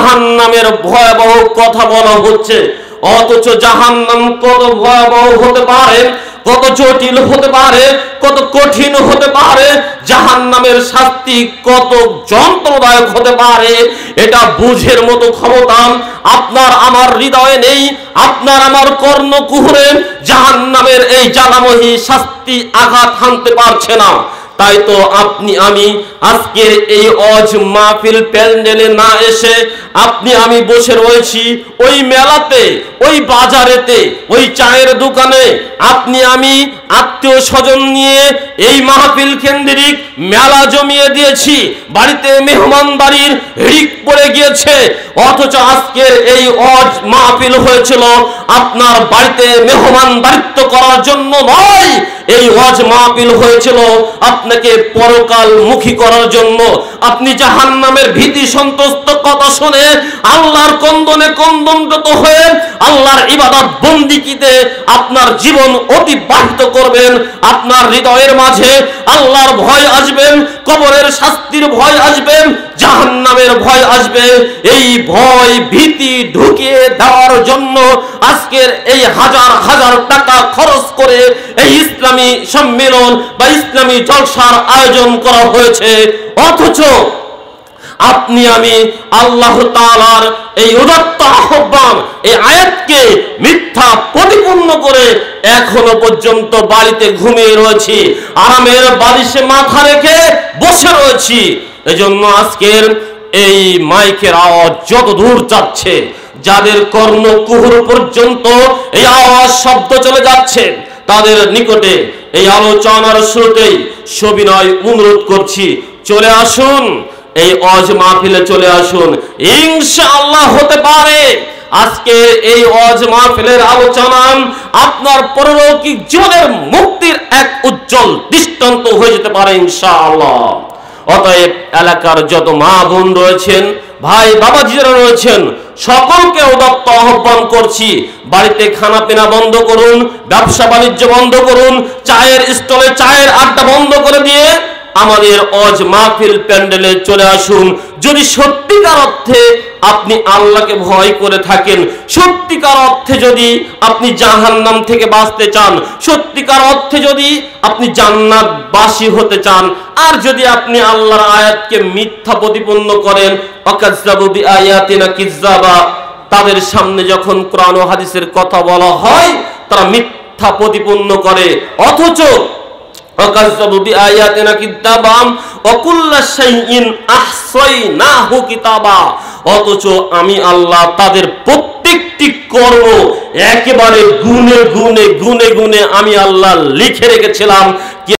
জাহান্নামের ভয়াবহ কথা বলা হচ্ছে, অথচ জাহান্নাম কত ভয়াবহ হতে পারে, কত জটিল হতে পারে, কত কঠিন হতে পারে, জাহান্নামের শাস্তি কত যন্ত্রদায়ক হতে পারে, এটা বুঝের মতো ক্ষমতা আপনার আমার হৃদয়ে নেই। আপনার আমার কর্ণকুহরে জাহান্নামের এই জ্বালাময়ী শাস্তি আঘাত হানতে পারছে না। তাই তো আপনি আমি আজকের এই ওয়াজ মাহফিল প্যান্ডেলে না এসে আপনি আমি বসে রয়েছি ওই মেলাতে, ওই বাজারেতে, ওই চায়ের দোকানে। আপনি আমি আত্মীয় স্বজন নিয়ে এই মাহফিল কেন্দ্রিক মেলা জমিয়ে দিয়েছি, বাড়িতে মেহমানদারির হিড়িক পড়ে গিয়েছে। অথচ আজকের এই ওয়াজ মাহফিল হয়েছিল আপনার বাড়িতে মেহমানদারিত্ব করার জন্য নয়, এই ওয়াজ মাহফিল হয়েছিল আপনাকে পরকাল মুখী করার জন্য। আপনি জাহান্নামের ভীতি সন্ত্রস্ত কথা শুনে আল্লাহর কন্দনে কন্দনরত হয়ে আল্লাহর ইবাদত বন্দিকিতে আপনার জীবন অতিবাহিত করবেন। আপনার হৃদয়ের মাঝে আল্লাহর ভয় আসবেন, কবরের শাস্তির ভয় আসবেন, জাহান্নামের ভয় আসবে। এই ভয় ভীতি ঢুকিয়ে দেওয়ার জন্য আজকের এই হাজার হাজার টাকা খরচ করে এই ইসলামী সম্মেলন বা ইসলামী জলসার আয়োজন করা হয়েছে। অথচ আপনি আমি আল্লাহ তাআলার এই উদাত্ত আহ্বান, এই আয়াতকে মিথ্যা প্রতিপন্ন করে এখনো পর্যন্ত বাড়িতে ঘুমিয়ে রয়েছি, আরামের বালিশে মাথা রেখে বসে রয়েছি। এজন্য আজকের এই মাইকের আওয়াজ যত দূর যাচ্ছে, যাদের কর্ণকুহর পর্যন্ত এই আওয়াজ শব্দ চলে যাচ্ছে, তাদের নিকটে এই আলোচনার শুরুতেই সবিনয় অনুরোধ করছি, চলে আসুন, এই ওয়াজ মাহফিলে চলে আসুন। ইনশাআল্লাহ হতে পারে আজকে এই ওয়াজ মাহফিলের আলোচনা আপনার পরলৌকিক জীবনের মুক্তির এক উজ্জ্বল দৃষ্টান্ত হয়ে যেতে পারে ইনশাআল্লাহ। অতএব এলাকার যত মা বোন রয়েছেন, ভাই বাবাজিরা রয়েছেন, সকলকে উদাত্ত আহ্বান করছি, বাড়িতে খানা পিনা বন্ধ করুন, ব্যবসা বাণিজ্য বন্ধ করুন, চায়ের স্টলে চায়ের আড্ডা বন্ধ করে দিয়ে আমাদের ওয়াজ মাহফিল প্যান্ডেলে চলে আসুন। যদি সত্যিকার অর্থে আপনি আল্লাহকে ভয় করে থাকেন, সত্যিকার অর্থে যদি আপনি জাহান্নাম থেকে বাঁচতে চান, সত্যিকার অর্থে যদি আপনি জান্নাতবাসী হতে চান, আর যদি আপনি আল্লাহর আয়াতকে মিথ্যা প্রতিপন্ন করেন, ওয়াকাযযাবু বিআয়াতিনা কিযযাবা, তাদের সামনে যখন কোরআন ও হাদিসের কথা বলা হয় তারা মিথ্যা প্রতিপন্ন করে। অথচ ওয়াকাযযাবু বিআয়াতিনা কিযযাবা ওয়া কুল্লা শাইইন আহসাইনাহু কিতাবা, অথচ আমি আল্লাহ তাদের প্রত্যেকটি কর্ম একেবারে গুনে গুনে আমি আল্লাহ লিখে রেখেছিলাম।